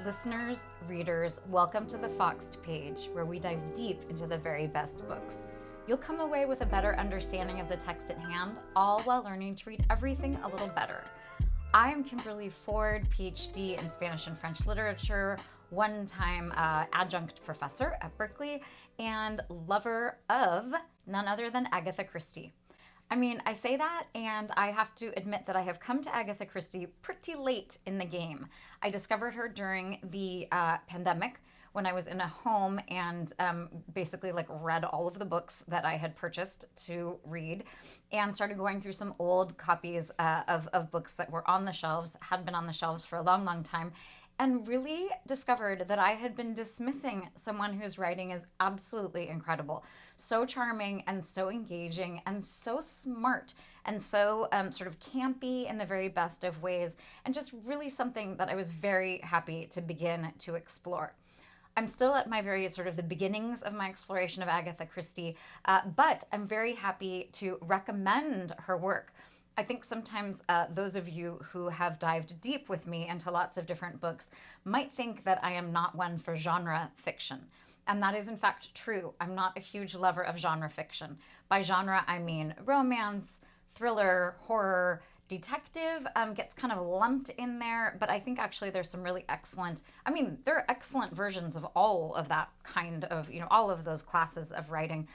Listeners, readers, welcome to the Foxed page, where we dive deep into the very best books. You'll come away with a better understanding of the text at hand, all while learning to read everything a little better. I am Kimberly Ford, PhD in Spanish and French literature, one-time adjunct professor at Berkeley, and lover of none other than Agatha Christie. I mean, I say that, and I have to admit that I have come to Agatha Christie pretty late in the game. I discovered her during the pandemic when I was in a home and basically read all of the books that I had purchased to read and started going through some old copies of books that were on the shelves, had been on the shelves for a long, long time, and really discovered that I had been dismissing someone whose writing is absolutely incredible. So charming and so engaging and so smart and so sort of campy in the very best of ways, and just really something that I was very happy to begin to explore. I'm still at my very sort of the beginnings of my exploration of Agatha Christie, but I'm very happy to recommend her work. I think sometimes those of you who have dived deep with me into lots of different books might think that I am not one for genre fiction. And that is in fact true. I'm not a huge lover of genre fiction. By genre, I mean romance, thriller, horror, detective gets kind of lumped in there, but I think actually there's some really excellent, there are excellent versions of all of that kind of, all of those classes of writing,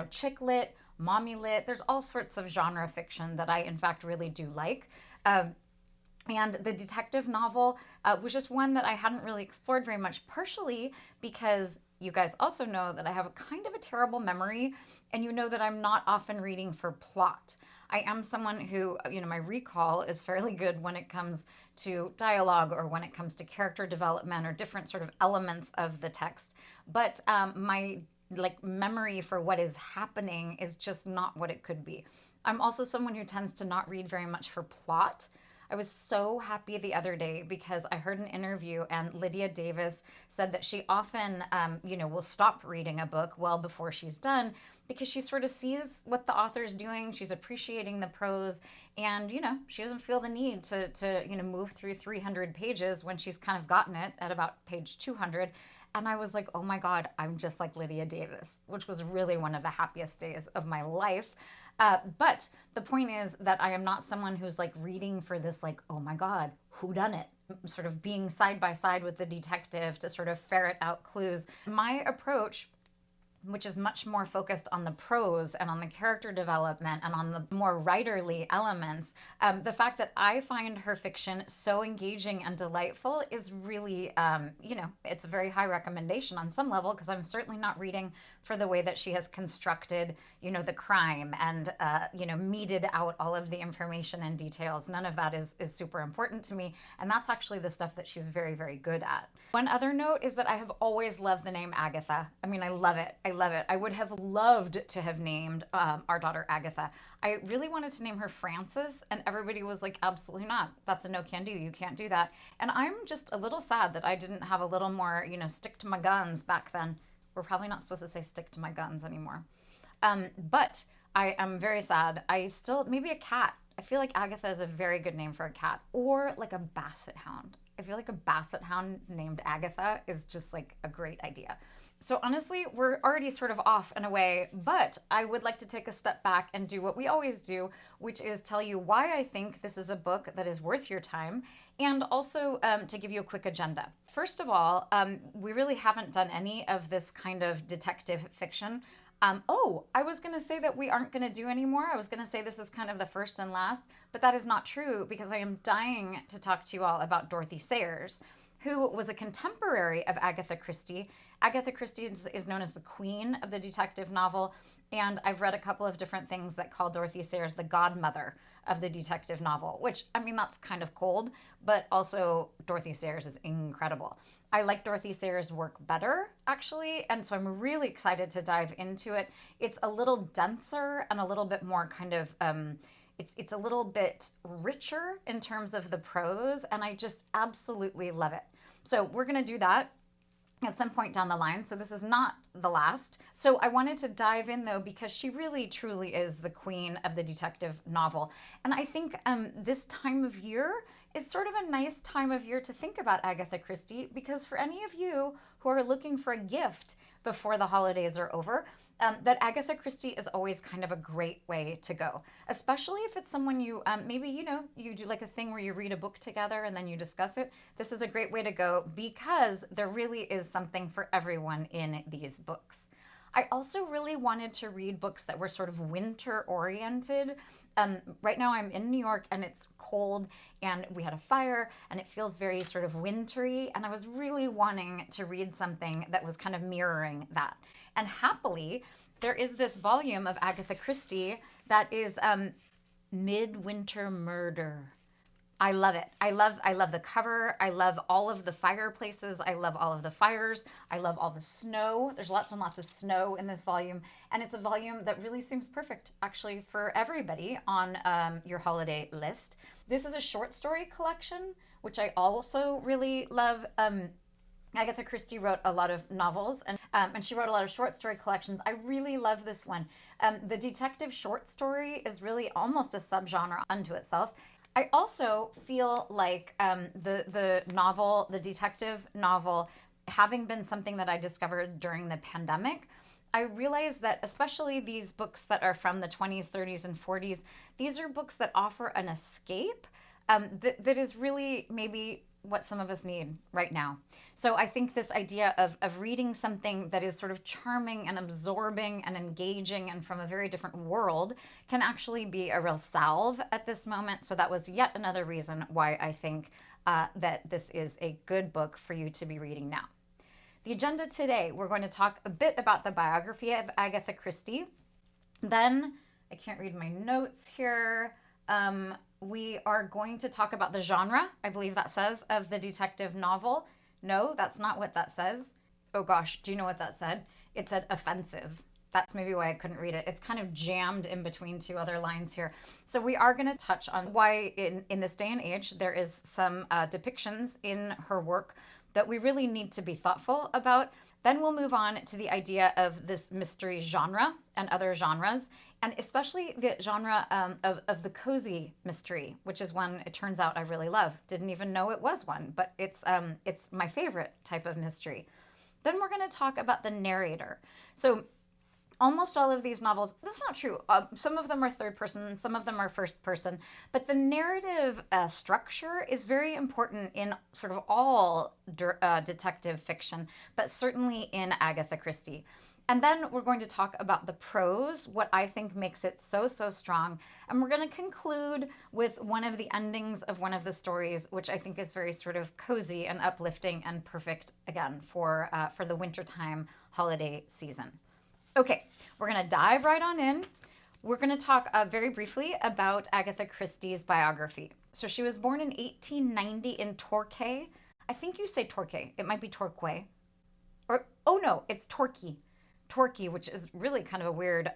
chick lit, mommy lit, there's all sorts of genre fiction that I in fact really do like. And the detective novel was just one that I hadn't really explored very much, partially because you guys also know that I have a kind of a terrible memory, and you know that I'm not often reading for plot. I am someone who, my recall is fairly good when it comes to dialogue or when it comes to character development or different sort of elements of the text. But my memory for what is happening is just not what it could be. I'm also someone who tends to not read very much for plot. I was so happy the other day because I heard an interview and Lydia Davis said that she often, will stop reading a book well before she's done because she sort of sees what the author's doing. She's appreciating the prose and, she doesn't feel the need to move through 300 pages when she's kind of gotten it at about page 200. And I was like, oh my God, I'm just like Lydia Davis, which was really one of the happiest days of my life. But the point is that I am not someone who's reading for this, oh my God, whodunit, sort of being side by side with the detective to sort of ferret out clues. My approach, which is much more focused on the prose and on the character development and on the more writerly elements, the fact that I find her fiction so engaging and delightful is really, it's a very high recommendation on some level, because I'm certainly not reading for the way that she has constructed, the crime and, meted out all of the information and details. None of that is super important to me. And that's actually the stuff that she's very, very good at. One other note is that I have always loved the name Agatha. I love it. I love it. I would have loved to have named our daughter Agatha. I really wanted to name her Frances, and everybody was like, absolutely not. That's a no can do. You can't do that. And I'm just a little sad that I didn't have a little more, stick to my guns back then. We're probably not supposed to say stick to my guns anymore. But I am very sad. Maybe a cat. I feel like Agatha is a very good name for a cat, or a basset hound. I feel like a basset hound named Agatha is just a great idea. So honestly, we're already sort of off and away, but I would like to take a step back and do what we always do, which is tell you why I think this is a book that is worth your time, and also to give you a quick agenda. First of all, we really haven't done any of this kind of detective fiction. I was going to say that we aren't going to do anymore. I was going to say this is kind of the first and last, but that is not true, because I am dying to talk to you all about Dorothy Sayers, who was a contemporary of Agatha Christie. Agatha Christie is known as the queen of the detective novel, and I've read a couple of different things that call Dorothy Sayers the godmother of the detective novel, which, that's kind of cold, but also Dorothy Sayers is incredible. I like Dorothy Sayers' work better, actually, and so I'm really excited to dive into it. It's a little denser and a little bit more kind of, it's a little bit richer in terms of the prose, and I just absolutely love it. So we're going to do that at some point down the line. So this is not the last. So I wanted to dive in though, because she really truly is the queen of the detective novel. And I think this time of year is sort of a nice time of year to think about Agatha Christie, because for any of you who are looking for a gift before the holidays are over, that Agatha Christie is always kind of a great way to go, especially if it's someone you, maybe, you do like a thing where you read a book together and then you discuss it. This is a great way to go because there really is something for everyone in these books. I also really wanted to read books that were sort of winter oriented. Right now I'm in New York and it's cold and we had a fire and it feels very sort of wintry, and I was really wanting to read something that was kind of mirroring that. And happily, there is this volume of Agatha Christie that is Midwinter Murder. I love it. I love the cover. I love all of the fireplaces. I love all of the fires. I love all the snow. There's lots and lots of snow in this volume. And it's a volume that really seems perfect, actually, for everybody on your holiday list. This is a short story collection, which I also really love. Agatha Christie wrote a lot of novels, and she wrote a lot of short story collections. I really love this one. The detective short story is really almost a subgenre unto itself. I also feel like the novel, the detective novel, having been something that I discovered during the pandemic, I realized that especially these books that are from the 20s, 30s, and 40s, these are books that offer an escape that is really maybe what some of us need right now. So I think this idea of reading something that is sort of charming and absorbing and engaging and from a very different world can actually be a real salve at this moment. So that was yet another reason why I think that this is a good book for you to be reading now. The agenda today, we're going to talk a bit about the biography of Agatha Christie. Then, I can't read my notes here. We are going to talk about the genre, I believe that says, of the detective novel. No, that's not what that says. Oh gosh, do you know what that said? It said offensive. That's maybe why I couldn't read it. It's kind of jammed in between two other lines here. So we are going to touch on why in this day and age there is some depictions in her work that we really need to be thoughtful about. Then we'll move on to the idea of this mystery genre and other genres, and especially the genre of the cozy mystery, which is one, it turns out, I really love. Didn't even know it was one, but it's my favorite type of mystery. Then we're going to talk about the narrator. So almost all of these novels, that's not true. Some of them are third person, some of them are first person, but the narrative structure is very important in sort of all detective fiction, but certainly in Agatha Christie. And then we're going to talk about the prose, what I think makes it so strong. And we're going to conclude with one of the endings of one of the stories, which I think is very sort of cozy and uplifting and perfect, again, for the wintertime holiday season. Okay, we're going to dive right on in. We're going to talk very briefly about Agatha Christie's biography. So she was born in 1890 in Torquay. I think you say Torquay. It might be Torquay. Or, oh no, it's Torquay. Torquay, which is really kind of a weird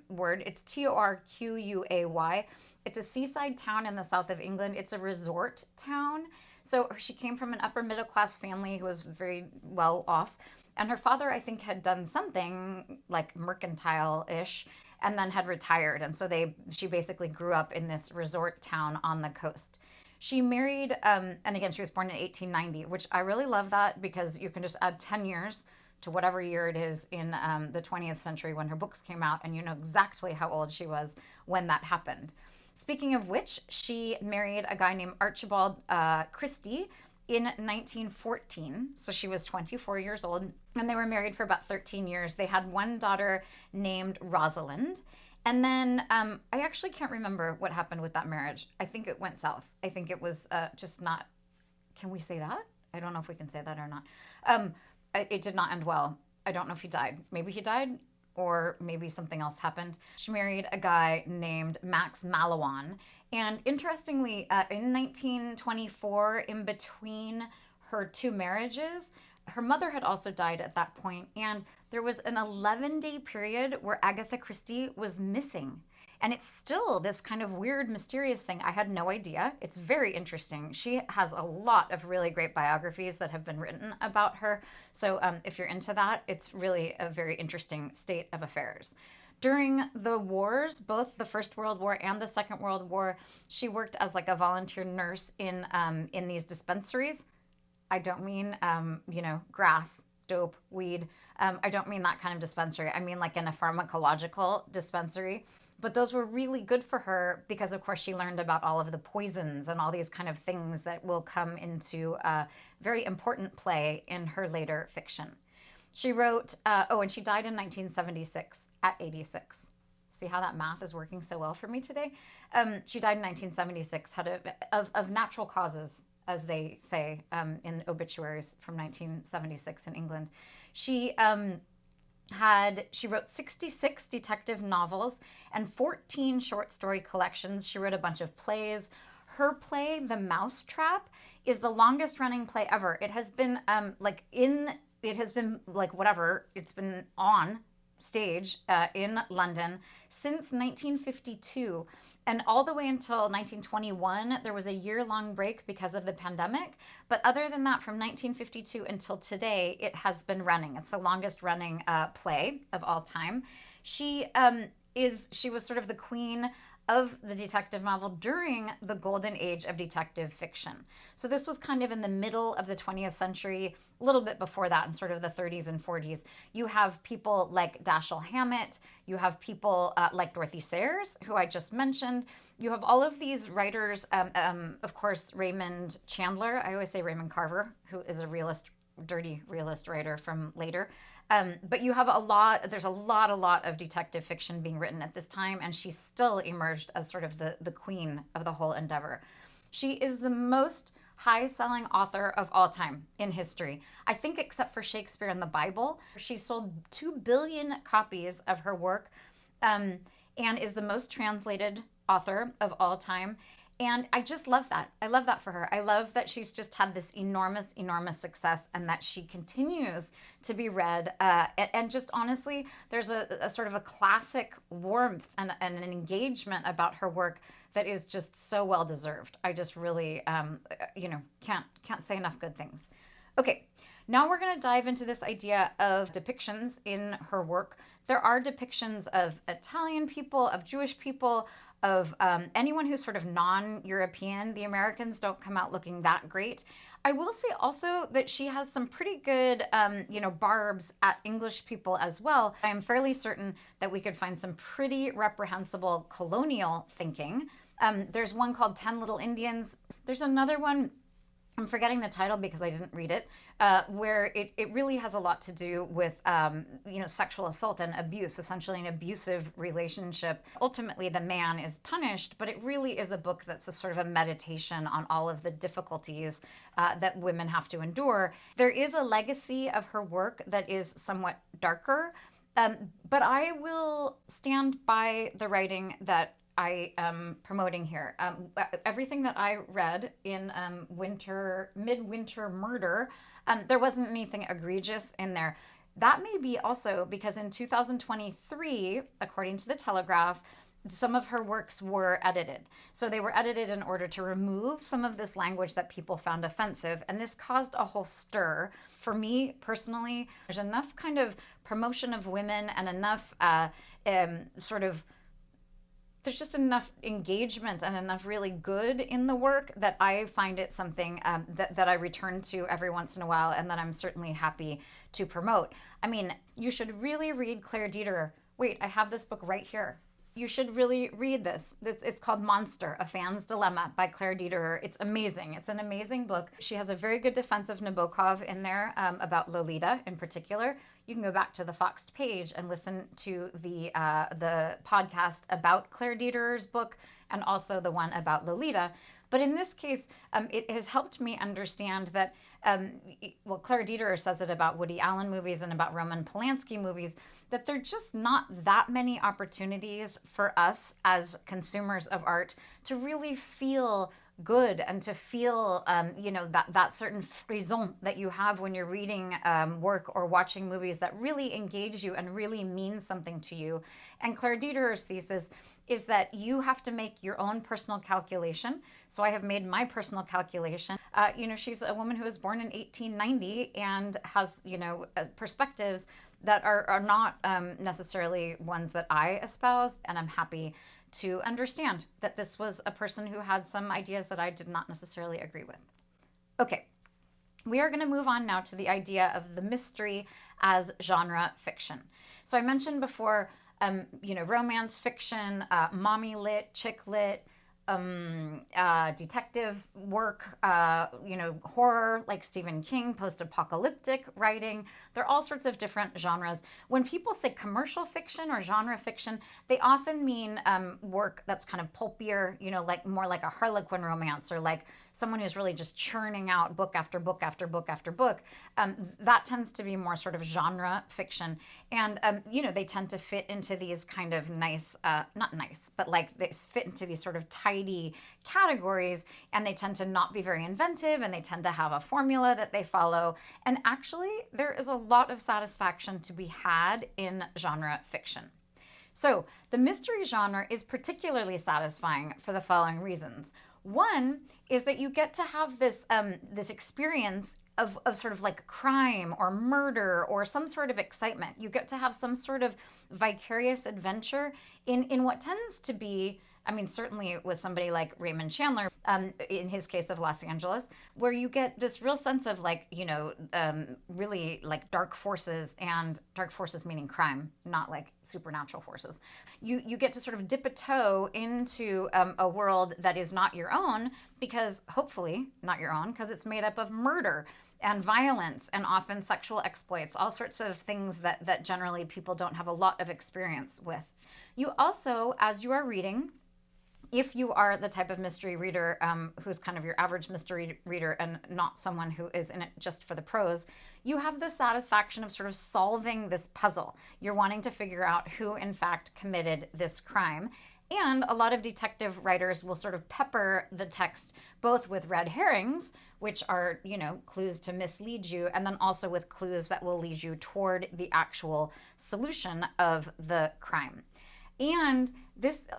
word. It's Torquay. It's a seaside town in the south of England. It's a resort town. So she came from an upper middle class family who was very well off. And her father, I think, had done something like mercantile-ish and then had retired. And so she basically grew up in this resort town on the coast. She married, and again, she was born in 1890, which I really love that because you can just add 10 years to whatever year it is in the 20th century when her books came out, and you know exactly how old she was when that happened. Speaking of which, she married a guy named Archibald Christie in 1914, so she was 24 years old, and they were married for about 13 years. They had one daughter named Rosalind, and then I actually can't remember what happened with that marriage. I think it went south. I think it was just not, can we say that? I don't know if we can say that or not. It did not end well. I don't know if he died. Maybe he died, or maybe something else happened. She married a guy named Max Malawan. And interestingly, in 1924, in between her two marriages, her mother had also died at that point, and there was an 11-day period where Agatha Christie was missing. And it's still this kind of weird, mysterious thing. I had no idea. It's very interesting. She has a lot of really great biographies that have been written about her. So if you're into that, it's really a very interesting state of affairs. During the wars, both the First World War and the Second World War, she worked as like a volunteer nurse in these dispensaries. I don't mean, grass, dope, weed. I don't mean that kind of dispensary. I mean like in a pharmacological dispensary. But those were really good for her because, of course, she learned about all of the poisons and all these kind of things that will come into a very important play in her later fiction. She wrote, and she died in 1976 at 86. See how that math is working so well for me today? She died in 1976 of natural causes, as they say in obituaries from 1976 in England. She wrote 66 detective novels and 14 short story collections. She wrote a bunch of plays. Her play, The Mousetrap, is the longest running play ever. It has been it's been on stage in London since 1952. And all the way until 1921, there was a year-long break because of the pandemic. But other than that, from 1952 until today, it has been running. It's the longest running play of all time. She was sort of the queen of the detective novel during the golden age of detective fiction. So this was kind of in the middle of the 20th century, a little bit before that in sort of the 30s and 40s. You have people like Dashiell Hammett. You have people like Dorothy Sayers, who I just mentioned. You have all of these writers, of course, Raymond Chandler. I always say Raymond Carver, who is a dirty realist writer from later. But you have there's a lot of detective fiction being written at this time, and she still emerged as sort of the queen of the whole endeavor. She is the most high-selling author of all time in history. I think except for Shakespeare and the Bible. She sold 2 billion copies of her work and is the most translated author of all time. And I just love that. I love that for her. I love that she's just had this enormous, enormous success and that she continues to be read. And just honestly, there's a sort of a classic warmth and an engagement about her work that is just so well deserved. I just really, can't say enough good things. Okay, now we're going to dive into this idea of depictions in her work. There are depictions of Italian people, of Jewish people, of anyone who's sort of non-European. The Americans don't come out looking that great. I will say also that she has some pretty good, barbs at English people as well. I am fairly certain that we could find some pretty reprehensible colonial thinking. There's one called 10 Little Indians. There's another one, I'm forgetting the title because I didn't read it, where it really has a lot to do with, sexual assault and abuse, essentially an abusive relationship. Ultimately, the man is punished, but it really is a book that's a sort of a meditation on all of the difficulties that women have to endure. There is a legacy of her work that is somewhat darker, but I will stand by the writing that I am promoting here. Everything that I read in Midwinter Murder, there wasn't anything egregious in there. That may be also because in 2023, according to the Telegraph, some of her works were edited. So they were edited in order to remove some of this language that people found offensive. And this caused a whole stir. For me personally, there's enough kind of promotion of women and enough there's just enough engagement and enough really good in the work that I find it something that I return to every once in a while and that I'm certainly happy to promote. I mean, you should really read Claire Dederer. Wait, I have this book right here. You should really read this. It's called Monster, A Fan's Dilemma by Claire Dederer. It's amazing. It's an amazing book. She has a very good defense of Nabokov in there about Lolita in particular. You can go back to the Foxed page and listen to the podcast about Claire Dederer's book and also the one about Lolita. But in this case, it has helped me understand that, Claire Dederer says it about Woody Allen movies and about Roman Polanski movies, that there are just not that many opportunities for us as consumers of art to really feel good and to feel, that certain frisson that you have when you're reading work or watching movies that really engage you and really mean something to you. And Claire Dederer's thesis is that you have to make your own personal calculation. So I have made my personal calculation. She's a woman who was born in 1890 and has, perspectives that are not necessarily ones that I espouse, and I'm happy to understand that this was a person who had some ideas that I did not necessarily agree with. Okay, we are going to move on now to the idea of the mystery as genre fiction. So I mentioned before, romance fiction, mommy lit, chick lit, detective work, horror like Stephen King, post-apocalyptic writing. There are all sorts of different genres. When people say commercial fiction or genre fiction, they often mean work that's kind of pulpier, like more like a Harlequin romance, or like someone who's really just churning out book after book after book after book. That tends to be more sort of genre fiction. And, they tend to fit into these kind of nice, not nice, but like they fit into these sort of tidy categories, and they tend to not be very inventive, and they tend to have a formula that they follow. And actually, there is a lot of satisfaction to be had in genre fiction. So the mystery genre is particularly satisfying for the following reasons. One is that you get to have this experience of sort of like crime or murder or some sort of excitement. You get to have some sort of vicarious adventure in what tends to be, certainly with somebody like Raymond Chandler, in his case of Los Angeles, where you get this real sense of really like dark forces, and dark forces meaning crime, not like supernatural forces. You get to sort of dip a toe into a world that is not your own, because hopefully not your own, because it's made up of murder and violence and often sexual exploits, all sorts of things that generally people don't have a lot of experience with. You also, as you are reading, if you are the type of mystery reader who's kind of your average mystery reader and not someone who is in it just for the prose, you have the satisfaction of sort of solving this puzzle. You're wanting to figure out who in fact committed this crime. And a lot of detective writers will sort of pepper the text both with red herrings, which are, clues to mislead you, and then also with clues that will lead you toward the actual solution of the crime. And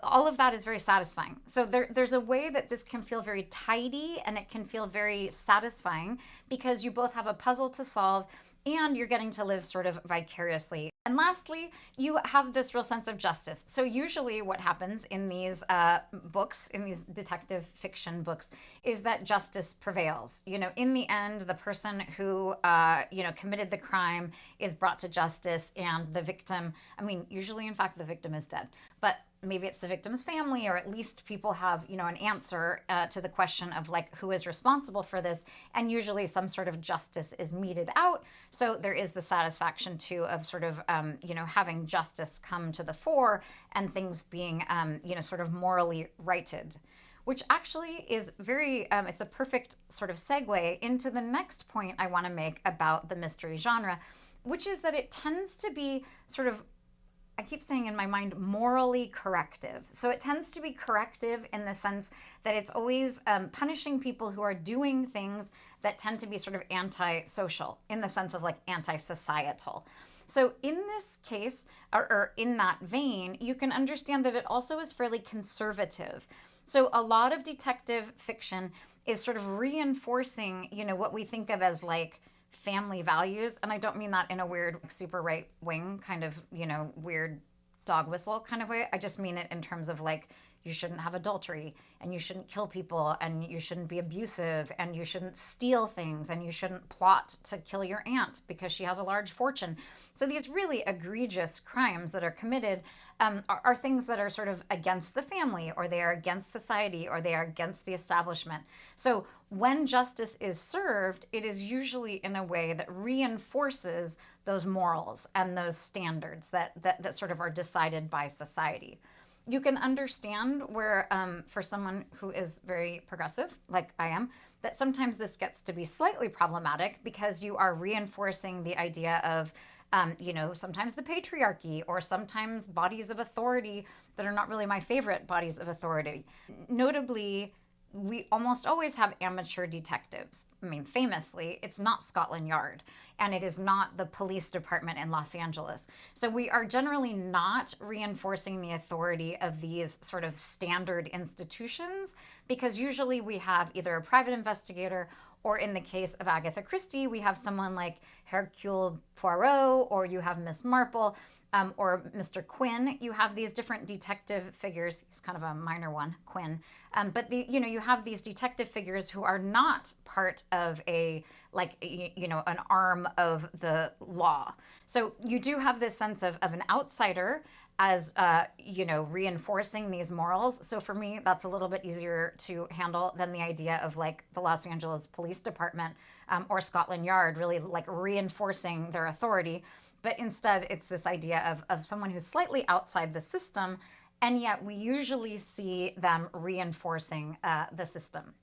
all of that is very satisfying. So there's a way that this can feel very tidy, and it can feel very satisfying, because you both have a puzzle to solve and you're getting to live sort of vicariously. And lastly, you have this real sense of justice. So usually what happens in these books, in these detective fiction books, is that justice prevails. In the end, the person who, committed the crime is brought to justice, and the victim, usually in fact the victim is dead, but maybe it's the victim's family, or at least people have, an answer to the question of like who is responsible for this, and usually some sort of justice is meted out. So there is the satisfaction too of sort of, having justice come to the fore, and things being, sort of morally righted. Which actually is very, it's a perfect sort of segue into the next point I want to make about the mystery genre, which is that it tends to be sort of, I keep saying in my mind, morally corrective. So it tends to be corrective in the sense that it's always punishing people who are doing things that tend to be sort of anti-social, in the sense of like anti-societal. So in this case, or in that vein, you can understand that it also is fairly conservative. So a lot of detective fiction is sort of reinforcing, what we think of as like family values. And I don't mean that in a weird, super right wing kind of, weird dog whistle kind of way. I just mean it in terms of like, you shouldn't have adultery, and you shouldn't kill people, and you shouldn't be abusive, and you shouldn't steal things, and you shouldn't plot to kill your aunt because she has a large fortune. So these really egregious crimes that are committed are things that are sort of against the family, or they are against society, or they are against the establishment. So when justice is served, it is usually in a way that reinforces those morals and those standards that sort of are decided by society. You can understand where, for someone who is very progressive, like I am, that sometimes this gets to be slightly problematic, because you are reinforcing the idea of, sometimes the patriarchy, or sometimes bodies of authority that are not really my favorite bodies of authority. Notably, we almost always have amateur detectives. Famously, it's not Scotland Yard, and it is not the police department in Los Angeles. So we are generally not reinforcing the authority of these sort of standard institutions, because usually we have either a private investigator Or in the case of Agatha Christie, we have someone like Hercule Poirot, or you have Miss Marple, or Mr. Quinn. You have these different detective figures. He's kind of a minor one, Quinn. But you have these detective figures who are not part of an arm of the law. So you do have this sense of an outsider as, reinforcing these morals. So for me, that's a little bit easier to handle than the idea of like the Los Angeles Police Department or Scotland Yard really like reinforcing their authority. But instead, it's this idea of someone who's slightly outside the system, and yet we usually see them reinforcing the system.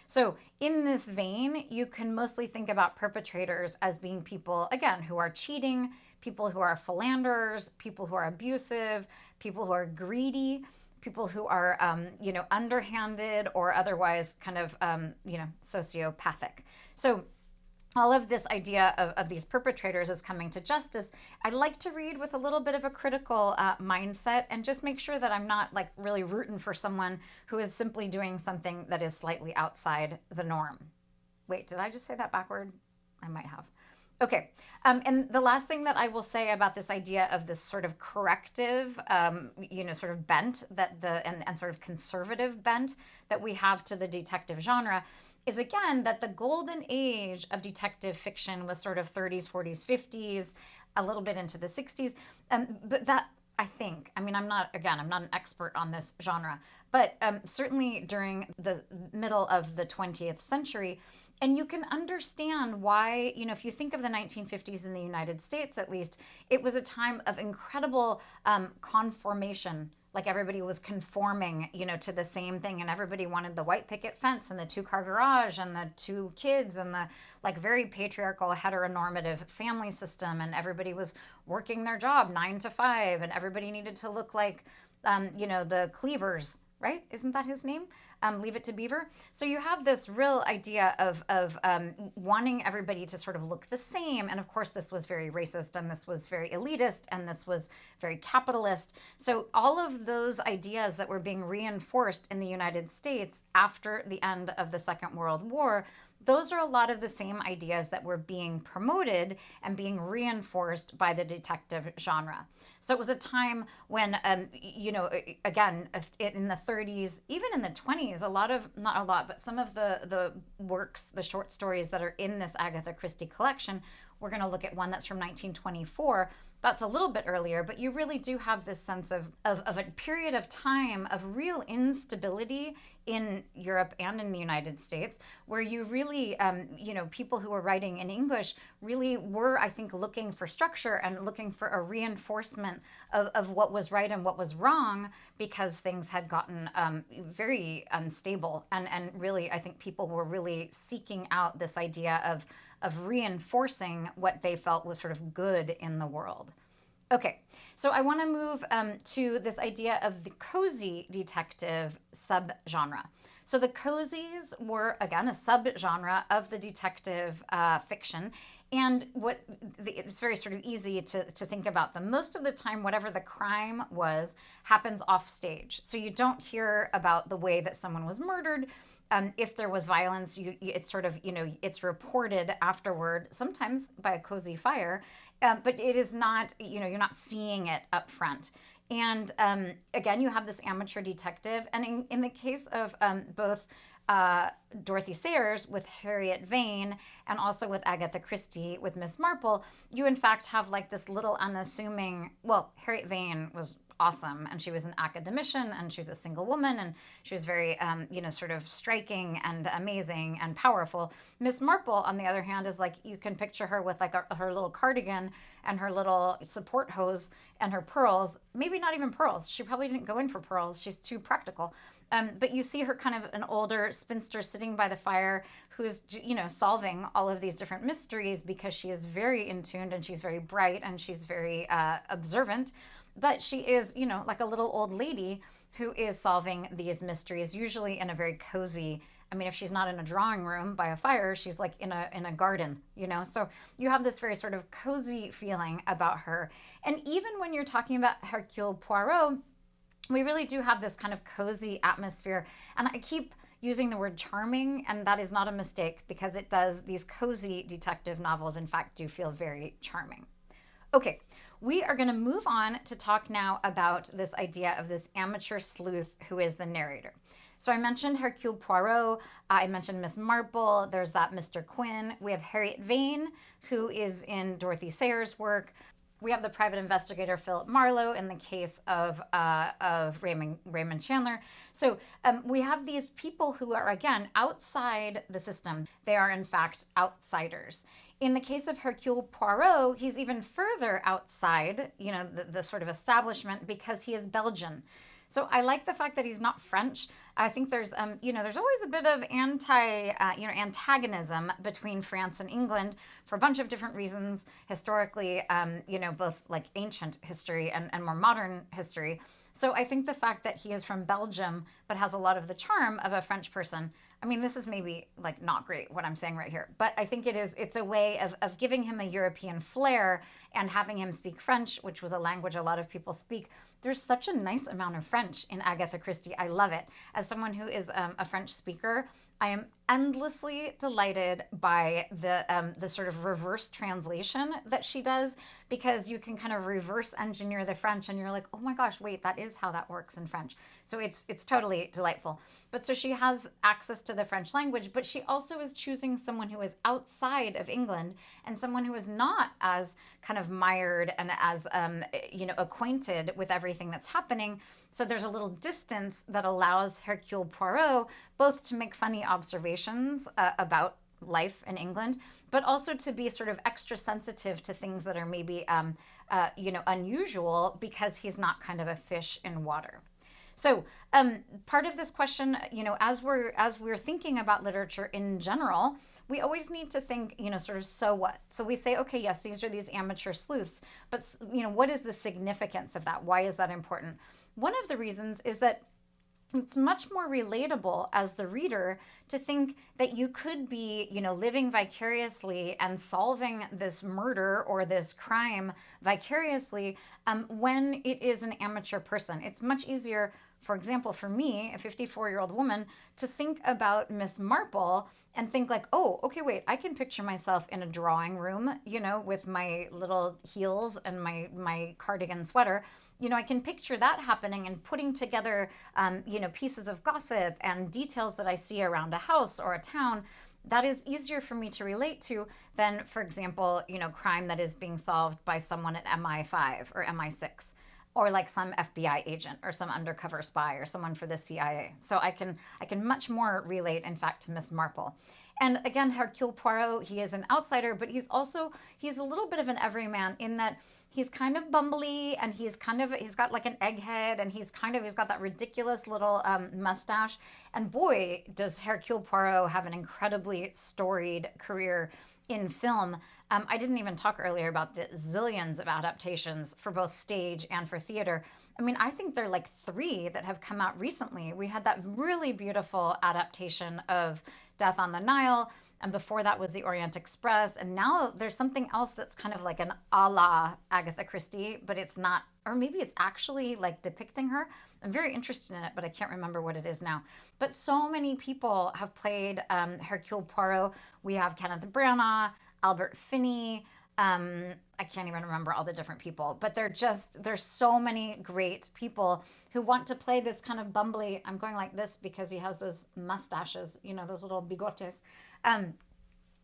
So in this vein, you can mostly think about perpetrators as being people, again, who are cheating, people who are philanderers, people who are abusive, people who are greedy, people who are, underhanded or otherwise kind of, sociopathic. So all of this idea of these perpetrators as coming to justice, I like to read with a little bit of a critical mindset and just make sure that I'm not like really rooting for someone who is simply doing something that is slightly outside the norm. Wait, did I just say that backward? I might have. Okay. And the last thing that I will say about this idea of this sort of corrective, sort of bent and sort of conservative bent that we have to the detective genre is, again, that the golden age of detective fiction was sort of 30s, 40s, 50s, a little bit into the 60s. But that, I think, I'm not an expert on this genre, but certainly during the middle of the 20th century. And you can understand why, if you think of the 1950s in the United States, at least, it was a time of incredible conformation. Like everybody was conforming, to the same thing, and everybody wanted the white picket fence and the 2-car garage and the 2 kids and the like very patriarchal heteronormative family system, and everybody was working their job 9 to 5, and everybody needed to look like, the Cleavers, right? Isn't that his name? Leave It to Beaver. So you have this real idea of wanting everybody to sort of look the same. And of course, this was very racist, and this was very elitist, and this was very capitalist. So all of those ideas that were being reinforced in the United States after the end of the Second World War, those are a lot of the same ideas that were being promoted and being reinforced by the detective genre. So it was a time when, again, in the 30s, even in the 20s, not a lot, but some of the works, the short stories that are in this Agatha Christie collection, we're going to look at one that's from 1924. That's a little bit earlier, but you really do have this sense of a period of time of real instability in Europe and in the United States, where you really, people who were writing in English really were, I think, looking for structure and looking for a reinforcement of what was right and what was wrong, because things had gotten very unstable. And really, I think people were really seeking out this idea of reinforcing what they felt was sort of good in the world. Okay, so I want to move to this idea of the cozy detective subgenre. So the cozies were, again, a subgenre of the detective fiction. And it's very sort of easy to think about them. Most of the time, whatever the crime was, happens off stage. So you don't hear about the way that someone was murdered. If there was violence, it's sort of, it's reported afterward, sometimes by a cozy fire, but it is not, you're not seeing it up front. And again, you have this amateur detective. And in the case of both Dorothy Sayers with Harriet Vane and also with Agatha Christie with Miss Marple, you in fact have like this little unassuming, Harriet Vane was awesome, and she was an academician, and she was a single woman, and she was very, sort of striking and amazing and powerful. Miss Marple, on the other hand, is like, you can picture her with like her little cardigan and her little support hose and her pearls, maybe not even pearls. She probably didn't go in for pearls. She's too practical. But you see her kind of an older spinster sitting by the fire who's, solving all of these different mysteries because she is very in tune, and she's very bright, and she's very observant. But she is, like a little old lady who is solving these mysteries, usually in a very cozy, if she's not in a drawing room by a fire, she's like in a garden, So you have this very sort of cozy feeling about her. And even when you're talking about Hercule Poirot, we really do have this kind of cozy atmosphere. And I keep using the word charming, and that is not a mistake because it does, these cozy detective novels, in fact, do feel very charming. Okay, we are going to move on to talk now about this idea of this amateur sleuth who is the narrator. So I mentioned Hercule Poirot, I mentioned Miss Marple, there's that Mr. Quinn. We have Harriet Vane, who is in Dorothy Sayers' work. We have the private investigator Philip Marlowe in the case of Raymond Chandler. So we have these people who are, again, outside the system. They are, in fact, outsiders. In the case of Hercule Poirot, he's even further outside, the sort of establishment because he is Belgian. So I like the fact that he's not French. I think there's always a bit of antagonism between France and England for a bunch of different reasons, historically, both like ancient history and more modern history. So I think the fact that he is from Belgium, but has a lot of the charm of a French person, I mean, this is maybe like not great what I'm saying right here, but I think it's a way of giving him a European flair and having him speak French, which was a language a lot of people speak. There's such a nice amount of French in Agatha Christie. I love it. As someone who is a French speaker, I am endlessly delighted by the sort of reverse translation that she does, because you can kind of reverse engineer the French and you're like, oh my gosh, wait, that is how that works in French. So it's totally delightful. But so she has access to the French language, but she also is choosing someone who is outside of England and someone who is not as kind of mired and as, acquainted with everything that's happening. So there's a little distance that allows Hercule Poirot both to make funny observations about life in England, but also to be sort of extra sensitive to things that are maybe, unusual, because he's not kind of a fish in water. So part of this question, as we're thinking about literature in general, we always need to think, sort of, so what? So we say, okay, yes, these are these amateur sleuths, but, what is the significance of that? Why is that important? One of the reasons is that it's much more relatable as the reader to think that you could be, living vicariously and solving this murder or this crime vicariously when it is an amateur person. It's much easier, for example, for me, a 54-year-old woman, to think about Miss Marple and think like, oh, okay, wait, I can picture myself in a drawing room, with my little heels and my cardigan sweater. I can picture that happening and putting together, pieces of gossip and details that I see around a house or a town. That is easier for me to relate to than, for example, crime that is being solved by someone at MI5 or MI6. Or like some FBI agent or some undercover spy or someone for the CIA. So I can much more relate, in fact, to Miss Marple. And again, Hercule Poirot, he is an outsider, but he's a little bit of an everyman in that he's kind of bumbly and he's got like an egghead and he's got that ridiculous little mustache. And boy, does Hercule Poirot have an incredibly storied career in film. I didn't even talk earlier about the zillions of adaptations for both stage and for theater. I mean, I think there are like 3 that have come out recently. We had that really beautiful adaptation of Death on the Nile, and before that was The Orient Express, and now there's something else that's kind of like an a la Agatha Christie, but it's not, or maybe it's actually like depicting her. I'm very interested in it, but I can't remember what it is now. But so many people have played Hercule Poirot. We have Kenneth Branagh, Albert Finney, I can't even remember all the different people, but there's so many great people who want to play this kind of bumbly, I'm going like this because he has those mustaches, those little bigotes.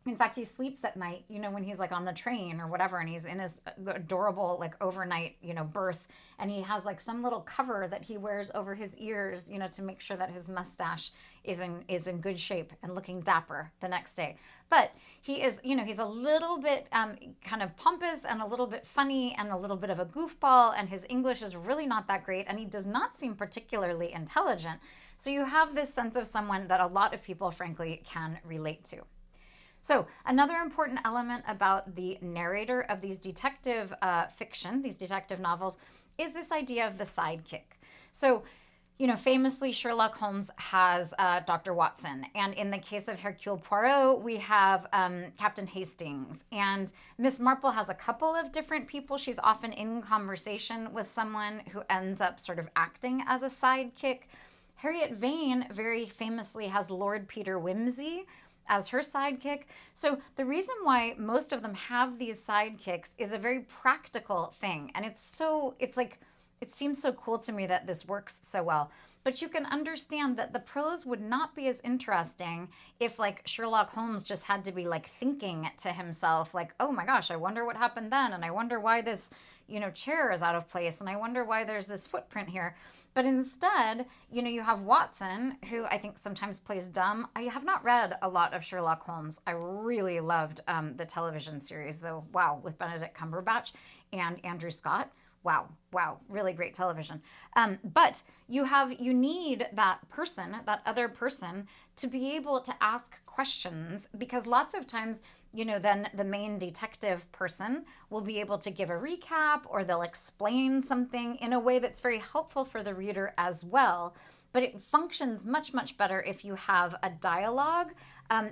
In fact, he sleeps at night, when he's like on the train or whatever, and he's in his adorable like overnight, berth, and he has like some little cover that he wears over his ears, to make sure that his mustache is in good shape and looking dapper the next day. But he is, he's a little bit kind of pompous and a little bit funny and a little bit of a goofball, and his English is really not that great, and he does not seem particularly intelligent. So you have this sense of someone that a lot of people, frankly, can relate to. So another important element about the narrator of these detective fiction, these detective novels, is this idea of the sidekick. So, famously Sherlock Holmes has Dr. Watson. And in the case of Hercule Poirot, we have Captain Hastings. And Miss Marple has a couple of different people. She's often in conversation with someone who ends up sort of acting as a sidekick. Harriet Vane very famously has Lord Peter Wimsey as her sidekick. So the reason why most of them have these sidekicks is a very practical thing. And it's like, it seems so cool to me that this works so well. But you can understand that the prose would not be as interesting if like Sherlock Holmes just had to be like thinking to himself, like, oh my gosh, I wonder what happened then. And I wonder why this, chair is out of place. And I wonder why there's this footprint here. But instead, you have Watson, who I think sometimes plays dumb. I have not read a lot of Sherlock Holmes. I really loved the television series, though. Wow, with Benedict Cumberbatch and Andrew Scott. Wow, really great television. But you need that person, that other person, to be able to ask questions, because lots of times, then the main detective person will be able to give a recap, or they'll explain something in a way that's very helpful for the reader as well. But it functions much, much better if you have a dialogue,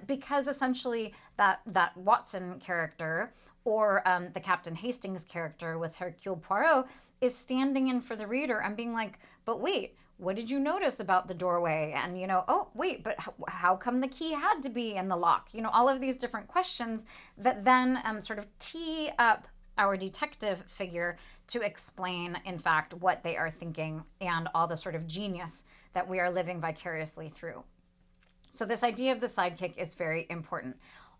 because essentially that Watson character, or the Captain Hastings character with Hercule Poirot, is standing in for the reader and being like, but wait, what did you notice about the doorway? And, oh, wait, but how come the key had to be in the lock? All of these different questions that then sort of tee up our detective figure to explain, in fact, what they are thinking and all the sort of genius that we are living vicariously through. So this idea of the sidekick is very important.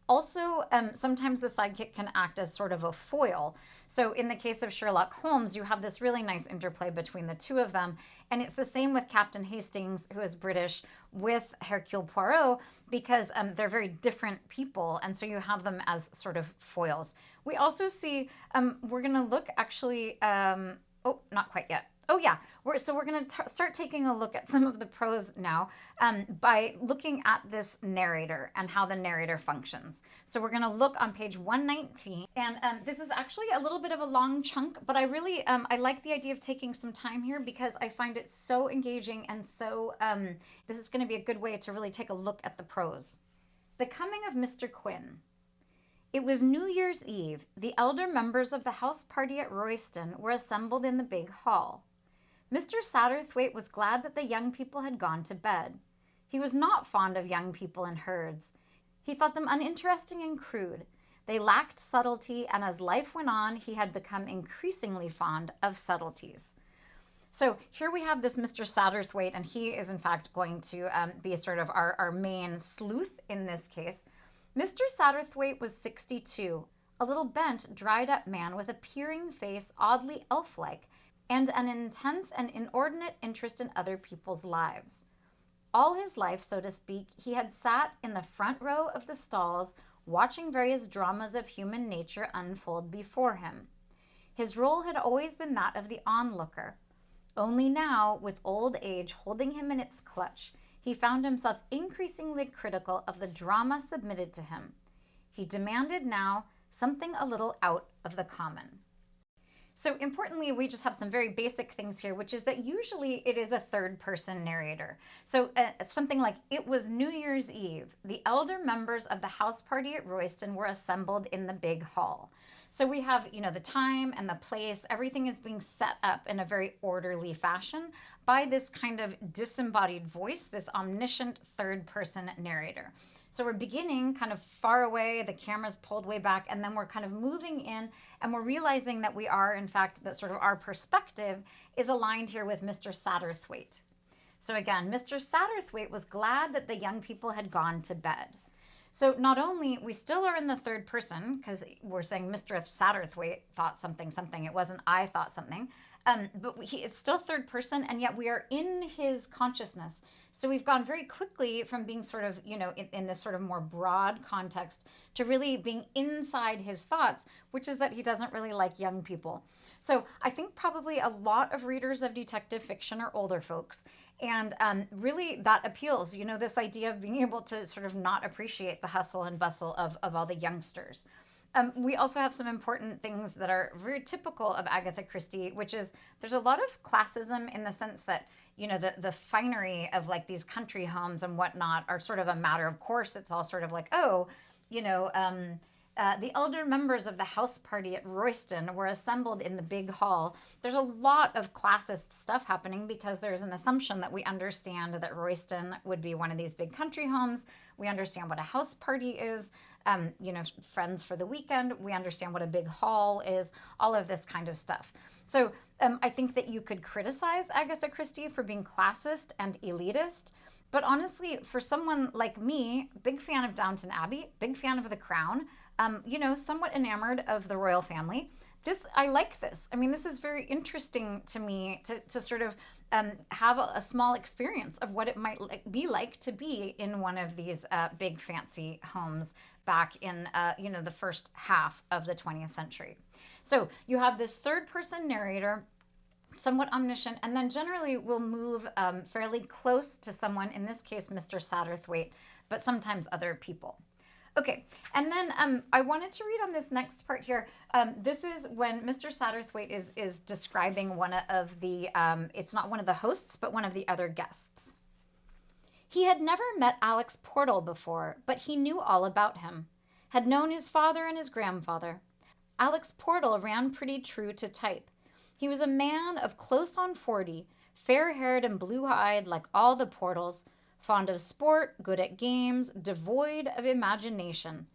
Also, sometimes the sidekick can act as sort of a foil. So in the case of Sherlock Holmes, you have this really nice interplay between the two of them. And it's the same with Captain Hastings, who is British, with Hercule Poirot, because they're very different people. And so you have them as sort of foils. We also see, we're going to look actually, oh, not quite yet. Oh yeah, we're going to start taking a look at some of the prose now by looking at this narrator and how the narrator functions. So we're going to look on page 119, and this is actually a little bit of a long chunk, but I really, I like the idea of taking some time here because I find it so engaging, and so this is going to be a good way to really take a look at the prose. The coming of Mr. Quin. It was New Year's Eve. The elder members of the house party at Royston were assembled in the big hall. Mr. Satterthwaite was glad that the young people had gone to bed. He was not fond of young people in herds. He thought them uninteresting and crude. They lacked subtlety, and as life went on, he had become increasingly fond of subtleties. So here we have this Mr. Satterthwaite, and he is in fact going to be sort of our main sleuth in this case. Mr. Satterthwaite was 62, a little bent, dried-up man with a peering face oddly elf-like, and an intense and inordinate interest in other people's lives. All his life, so to speak, he had sat in the front row of the stalls, watching various dramas of human nature unfold before him. His role had always been that of the onlooker. Only now, with old age holding him in its clutch, he found himself increasingly critical of the drama submitted to him. He demanded now something a little out of the common. So importantly, we just have some very basic things here, which is that usually it is a third-person narrator. So something like, it was New Year's Eve. The elder members of the house party at Royston were assembled in the big hall. So we have, the time and the place, everything is being set up in a very orderly fashion by this kind of disembodied voice, this omniscient third-person narrator. So we're beginning kind of far away, the camera's pulled way back, and then we're kind of moving in, and we're realizing that we are, in fact, that sort of our perspective is aligned here with Mr. Satterthwaite. So again, Mr. Satterthwaite was glad that the young people had gone to bed. So not only, we still are in the third person, because we're saying Mr. Satterthwaite thought something, it wasn't I thought something, but it's still third person, and yet we are in his consciousness. So we've gone very quickly from being sort of, in this sort of more broad context to really being inside his thoughts, which is that he doesn't really like young people. So I think probably a lot of readers of detective fiction are older folks. And really that appeals, this idea of being able to sort of not appreciate the hustle and bustle of all the youngsters. We also have some important things that are very typical of Agatha Christie, which is there's a lot of classism in the sense that, the finery of like these country homes and whatnot are sort of a matter of course. It's all sort of like, oh, The elder members of the house party at Royston were assembled in the big hall. There's a lot of classist stuff happening because there's an assumption that we understand that Royston would be one of these big country homes. We understand what a house party is, friends for the weekend. We understand what a big hall is, all of this kind of stuff. So I think that you could criticize Agatha Christie for being classist and elitist. But honestly, for someone like me, big fan of Downton Abbey, big fan of The Crown, somewhat enamored of the royal family. I like this. I mean, this is very interesting to me to sort of have a small experience of what it might be like to be in one of these big fancy homes back in, the first half of the 20th century. So you have this third person narrator, somewhat omniscient, and then generally will move fairly close to someone, in this case, Mr. Satterthwaite, but sometimes other people. Okay, and then I wanted to read on this next part here. This is when Mr. Satterthwaite is describing one of the, it's not one of the hosts, but one of the other guests. He had never met Alex Portal before, but he knew all about him, had known his father and his grandfather. Alex Portal ran pretty true to type. He was a man of close on 40, fair-haired and blue-eyed like all the Portals, fond of sport, good at games, devoid of imagination.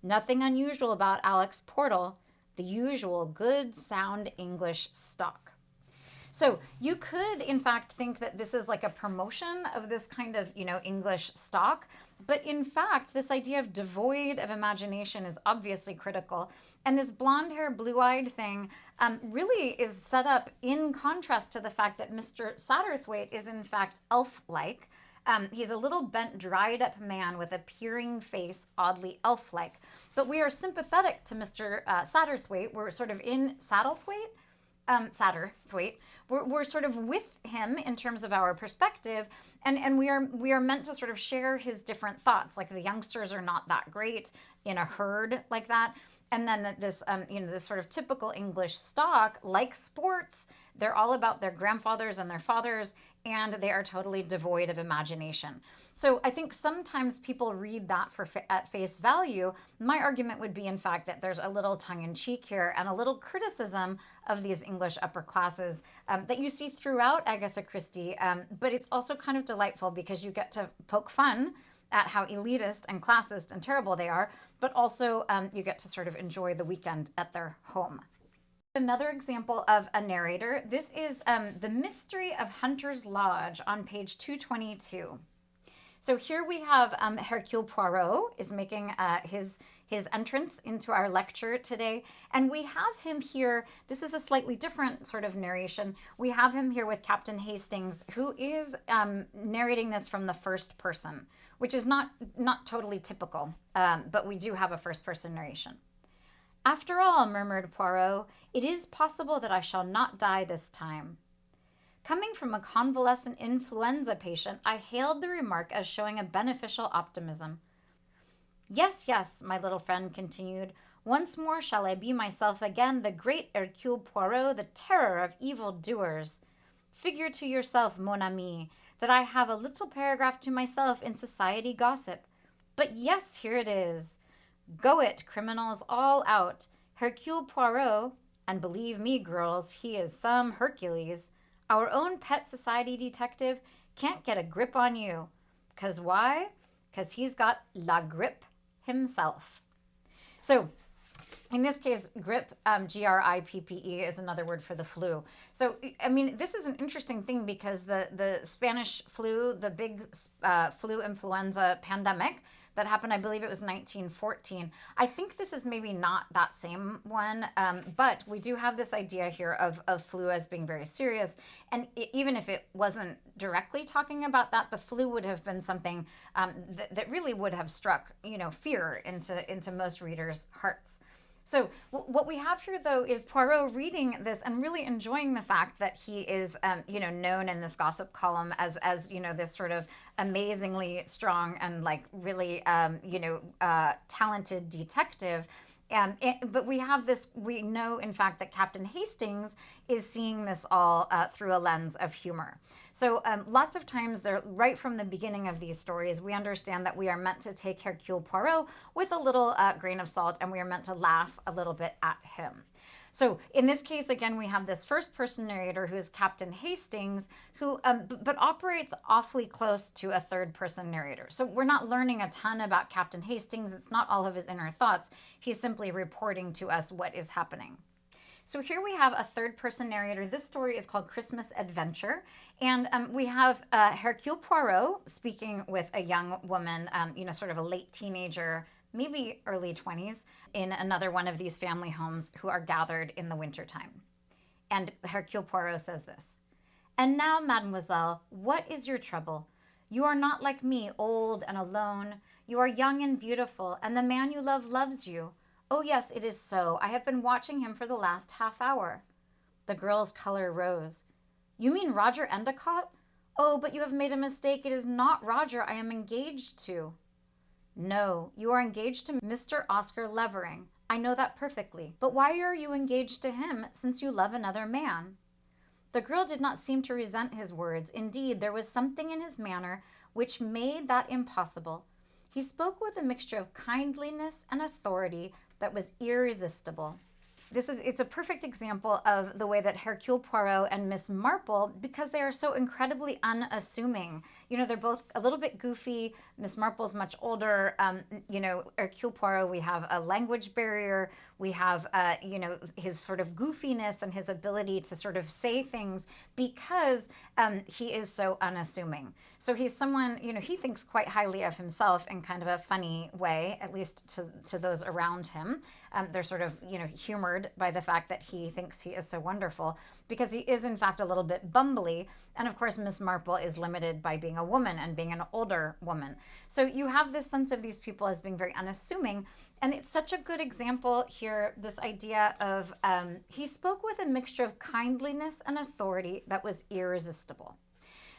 Nothing unusual about Alex Portal, the usual good, sound English stock. So you could, in fact, think that this is like a promotion of this kind of, English stock. But in fact, this idea of devoid of imagination is obviously critical. And this blonde hair, blue-eyed thing really is set up in contrast to the fact that Mr. Satterthwaite is, in fact, elf-like. He's a little bent, dried-up man with a peering face, oddly elf-like. But we are sympathetic to Mr. Satterthwaite. We're sort of in Satterthwaite. We're sort of with him in terms of our perspective, and we are meant to sort of share his different thoughts. Like the youngsters are not that great in a herd like that, and then this this sort of typical English stock, like sports, they're all about their grandfathers and their fathers, and they are totally devoid of imagination. So I think sometimes people read that at face value. My argument would be, in fact, that there's a little tongue-in-cheek here and a little criticism of these English upper classes that you see throughout Agatha Christie, but it's also kind of delightful because you get to poke fun at how elitist and classist and terrible they are, but also you get to sort of enjoy the weekend at their home. Another example of a narrator. This is The Mystery of Hunter's Lodge on page 222. So here we have Hercule Poirot is making his entrance into our lecture today. And we have him here, this is a slightly different sort of narration. We have him here with Captain Hastings, who is narrating this from the first person, which is not totally typical, but we do have a first person narration. After all, murmured Poirot, it is possible that I shall not die this time. Coming from a convalescent influenza patient, I hailed the remark as showing a beneficial optimism. Yes, yes, my little friend continued. Once more shall I be myself again, the great Hercule Poirot, the terror of evil doers. Figure to yourself, mon ami, that I have a little paragraph to myself in society gossip. But yes, here it is. Go it, criminals, all out. Hercule Poirot, and believe me, girls, he is some Hercules, our own pet society detective, can't get a grip on you. 'Cause why? 'Cause he's got la grippe himself. So, in this case, grippe, G-R-I-P-P-E, is another word for the flu. So, I mean, this is an interesting thing because the Spanish flu, the big flu influenza pandemic that happened, I believe it was 1914. I think this is maybe not that same one, but we do have this idea here of flu as being very serious. And even if it wasn't directly talking about that, the flu would have been something that really would have struck, fear into most readers' hearts. So what we have here, though, is Poirot reading this and really enjoying the fact that he is, known in this gossip column as this sort of amazingly strong and really, talented detective. But we have this, we know, in fact, that Captain Hastings is seeing this all through a lens of humor. So lots of times, they're right from the beginning of these stories, we understand that we are meant to take Hercule Poirot with a little grain of salt, and we are meant to laugh a little bit at him. So in this case, again, we have this first person narrator who is Captain Hastings, who but operates awfully close to a third person narrator. So we're not learning a ton about Captain Hastings. It's not all of his inner thoughts. He's simply reporting to us what is happening. So here we have a third person narrator. This story is called Christmas Adventure. And we have Hercule Poirot speaking with a young woman, sort of a late teenager, maybe early 20s, in another one of these family homes who are gathered in the wintertime. And Hercule Poirot says this: "And now, mademoiselle, what is your trouble? You are not like me, old and alone. You are young and beautiful, and the man you love loves you. Oh, yes, it is so. I have been watching him for the last half hour." The girl's color rose. "You mean Roger Endicott? Oh, but you have made a mistake. It is not Roger I am engaged to." "No, you are engaged to Mr. Oscar Levering. I know that perfectly. But why are you engaged to him, since you love another man?" The girl did not seem to resent his words. Indeed, there was something in his manner which made that impossible. He spoke with a mixture of kindliness and authority that was irresistible. It's a perfect example of the way that Hercule Poirot and Miss Marple, because they are so incredibly unassuming. They're both a little bit goofy. Miss Marple's much older. Hercule Poirot, we have a language barrier. We have, his sort of goofiness and his ability to sort of say things because he is so unassuming. So he's someone, he thinks quite highly of himself in kind of a funny way, at least to those around him. They're sort of, humored by the fact that he thinks he is so wonderful, because he is, in fact, a little bit bumbly. And of course, Miss Marple is limited by being a woman and being an older woman. So you have this sense of these people as being very unassuming. And it's such a good example here, this idea of he spoke with a mixture of kindliness and authority that was irresistible.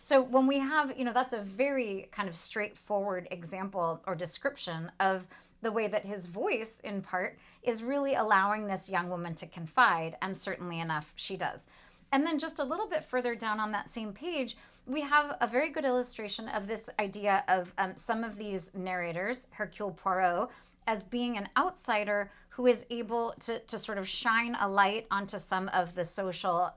So when we have, that's a very kind of straightforward example or description of the way that his voice, in part, is really allowing this young woman to confide, and certainly enough, she does. And then just a little bit further down on that same page, we have a very good illustration of this idea of some of these narrators, Hercule Poirot, as being an outsider who is able to sort of shine a light onto some of the social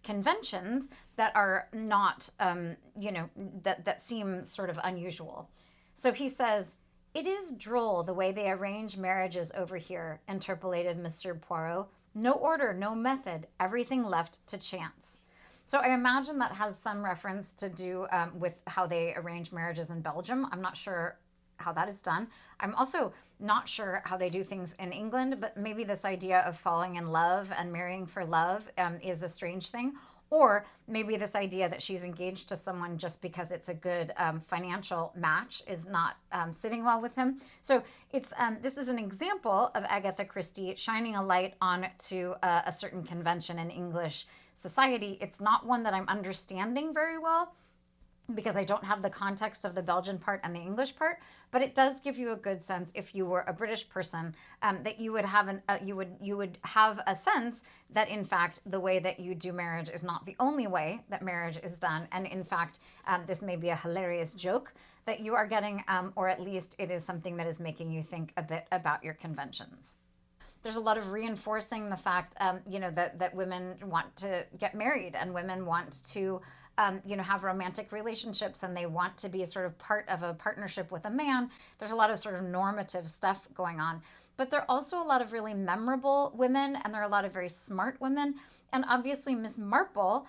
conventions that are not, that seem sort of unusual. So he says, "It is droll the way they arrange marriages over here," interpolated Mr. Poirot. "No order, no method, everything left to chance." So I imagine that has some reference to do with how they arrange marriages in Belgium. I'm not sure how that is done. I'm also not sure how they do things in England, but maybe this idea of falling in love and marrying for love is a strange thing. Or maybe this idea that she's engaged to someone just because it's a good financial match is not sitting well with him. So this is an example of Agatha Christie shining a light on to a certain convention in English society. It's not one that I'm understanding very well, because I don't have the context of the Belgian part and the English part, but it does give you a good sense, if you were a British person, that you would have a sense that, in fact, the way that you do marriage is not the only way that marriage is done. And in fact, this may be a hilarious joke that you are getting, or at least it is something that is making you think a bit about your conventions. There's a lot of reinforcing the fact, that women want to get married, and women want to have romantic relationships, and they want to be sort of part of a partnership with a man. There's a lot of sort of normative stuff going on. But there are also a lot of really memorable women, and there are a lot of very smart women. And obviously, Miss Marple,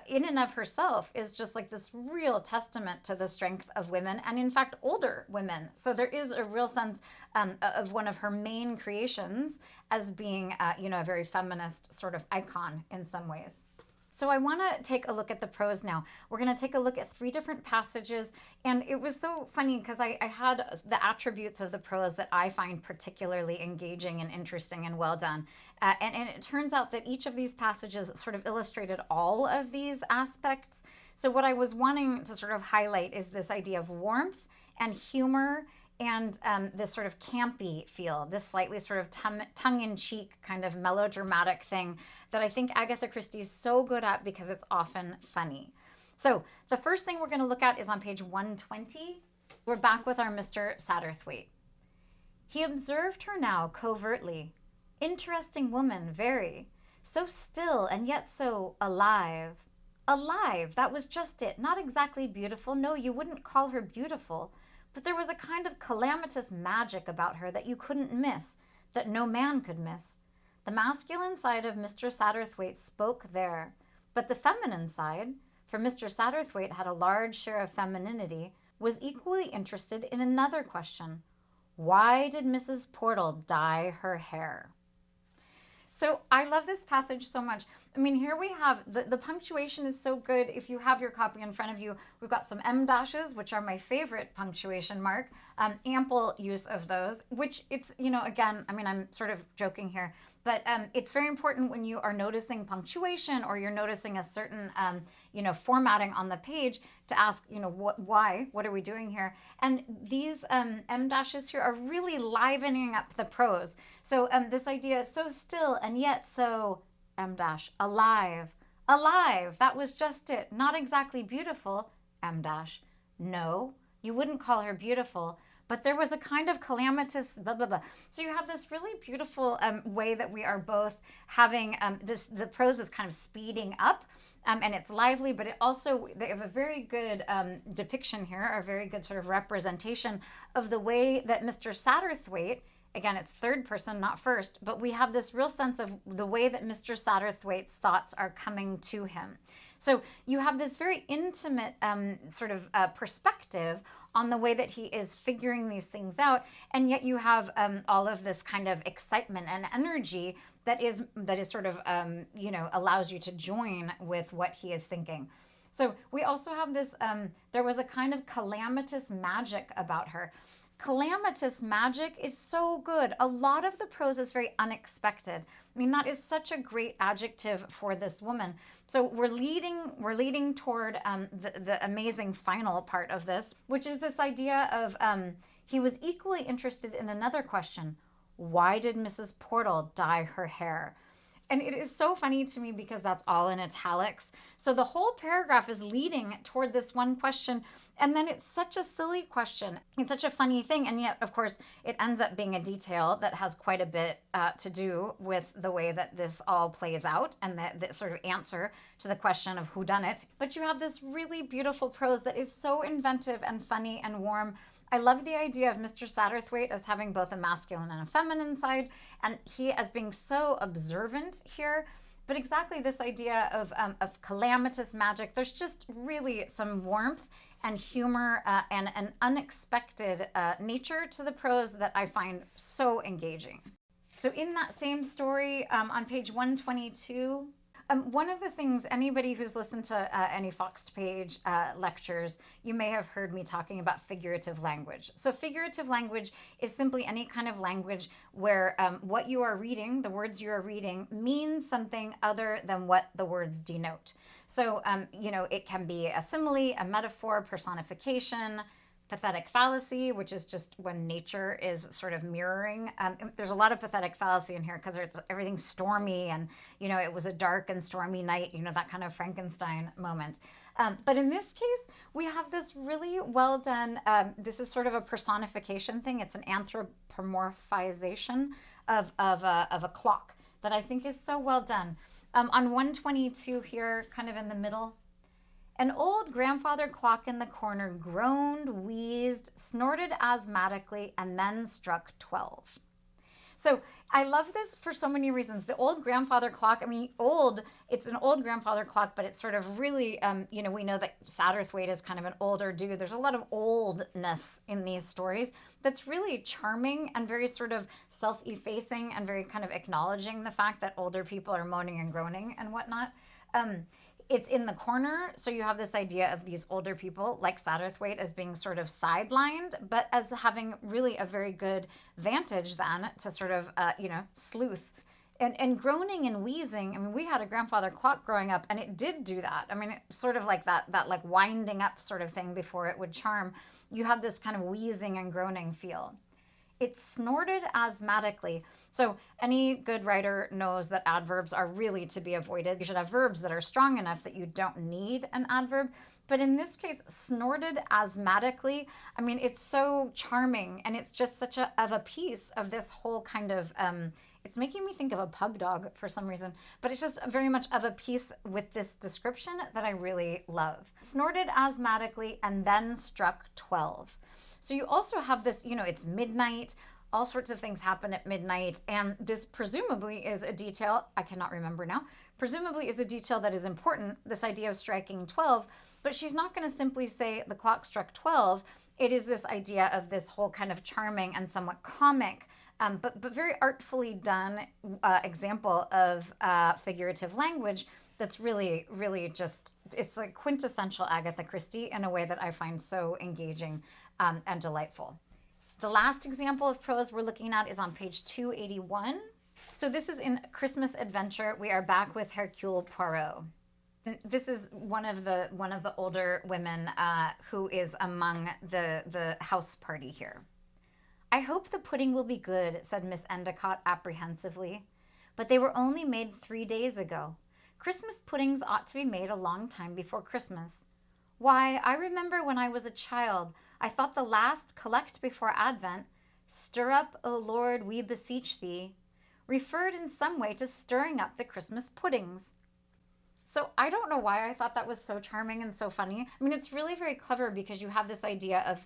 in and of herself, is just like this real testament to the strength of women, and in fact, older women. So there is a real sense of one of her main creations as being, a very feminist sort of icon in some ways. So I want to take a look at the prose now. We're going to take a look at 3 different passages. And it was so funny because I had the attributes of the prose that I find particularly engaging and interesting and well done. And it turns out that each of these passages sort of illustrated all of these aspects. So what I was wanting to sort of highlight is this idea of warmth and humor and this sort of campy feel, this slightly sort of tongue-in-cheek kind of melodramatic thing that I think Agatha Christie is so good at because it's often funny. So the first thing we're going to look at is on page 120. We're back with our Mr. Satterthwaite. He observed her now covertly. Interesting woman, very. So still and yet so alive. Alive, that was just it. Not exactly beautiful. No, you wouldn't call her beautiful. But there was a kind of calamitous magic about her that you couldn't miss, that no man could miss. The masculine side of Mr. Satterthwaite spoke there, but the feminine side, for Mr. Satterthwaite had a large share of femininity, was equally interested in another question. Why did Mrs. Portal dye her hair? So I love this passage so much. I mean, here we have, the punctuation is so good. If you have your copy in front of you, we've got some M dashes, which are my favorite punctuation mark, ample use of those, which it's, again, I mean, I'm sort of joking here, but it's very important when you are noticing punctuation or you're noticing a certain, formatting on the page to ask, what are we doing here? And these M dashes here are really livening up the prose. So this idea, so still and yet so M dash, alive, alive, that was just it. Not exactly beautiful, M dash. No, you wouldn't call her beautiful, but there was a kind of calamitous blah, blah, blah. So you have this really beautiful way that we are both having the prose is kind of speeding up and it's lively, but it also, they have a very good depiction here, a very good sort of representation of the way that Mr. Satterthwaite, again, it's third person, not first, but we have this real sense of the way that Mr. Satterthwaite's thoughts are coming to him. So you have this very intimate perspective on the way that he is figuring these things out, and yet you have all of this kind of excitement and energy that is sort of allows you to join with what he is thinking. So we also have this. There was a kind of calamitous magic about her. Calamitous magic is so good. A lot of the prose is very unexpected. I mean, that is such a great adjective for this woman. So we're leading toward the amazing final part of this, which is this idea of he was equally interested in another question. Why did Mrs. Portal dye her hair? And it is so funny to me because that's all in italics. So the whole paragraph is leading toward this one question. And then it's such a silly question. It's such a funny thing. And yet, of course, it ends up being a detail that has quite a bit to do with the way that this all plays out and the sort of answer to the question of whodunit. But you have this really beautiful prose that is so inventive and funny and warm. I love the idea of Mr. Satterthwaite as having both a masculine and a feminine side, and he as being so observant here. But exactly this idea of calamitous magic, there's just really some warmth and humor and an unexpected nature to the prose that I find so engaging. So in that same story, on page 122, one of the things, anybody who's listened to any Foxed Page lectures, you may have heard me talking about figurative language. So figurative language is simply any kind of language where what you are reading, the words you are reading, means something other than what the words denote. So, it can be a simile, a metaphor, personification, pathetic fallacy, which is just when nature is sort of mirroring. There's a lot of pathetic fallacy in here because everything's stormy and, it was a dark and stormy night, that kind of Frankenstein moment. But in this case, we have this really well done, this is sort of a personification thing. It's an anthropomorphization of a clock that I think is so well done. On 122 here, kind of in the middle, an old grandfather clock in the corner groaned, wheezed, snorted asthmatically, and then struck 12. So I love this for so many reasons. The old grandfather clock, it's an old grandfather clock, but it's sort of really, we know that Satterthwaite is kind of an older dude. There's a lot of oldness in these stories that's really charming and very sort of self-effacing and very kind of acknowledging the fact that older people are moaning and groaning and whatnot. It's in the corner, so you have this idea of these older people, like Satterthwaite, as being sort of sidelined, but as having really a very good vantage then to sort of, sleuth. And groaning and wheezing, we had a grandfather clock growing up, and it did do that. It's sort of like that like winding up sort of thing before it would charm. You have this kind of wheezing and groaning feel. It snorted asthmatically. So any good writer knows that adverbs are really to be avoided. You should have verbs that are strong enough that you don't need an adverb. But in this case, snorted asthmatically, I mean, it's so charming, and it's just such a piece of this whole kind of, it's making me think of a pug dog for some reason, but it's just very much of a piece with this description that I really love. Snorted asthmatically and then struck 12. So you also have this, it's midnight, all sorts of things happen at midnight, and this presumably is a detail, I cannot remember now, presumably is a detail that is important, this idea of striking 12, but she's not going to simply say the clock struck 12. It is this idea of this whole kind of charming and somewhat comic, but very artfully done example of figurative language that's really, really just, it's like quintessential Agatha Christie in a way that I find so engaging and delightful. The last example of prose we're looking at is on page 281. So this is in Christmas Adventure. We are back with Hercule Poirot. This is one of the older women who is among the house party here. "I hope the pudding will be good," said Miss Endicott apprehensively. "But they were only made 3 days ago. Christmas puddings ought to be made a long time before Christmas. Why, I remember when I was a child, I thought the last collect before Advent, 'Stir up, O Lord, we beseech thee,' referred in some way to stirring up the Christmas puddings." So I don't know why I thought that was so charming and so funny. I mean, it's really very clever because you have this idea of,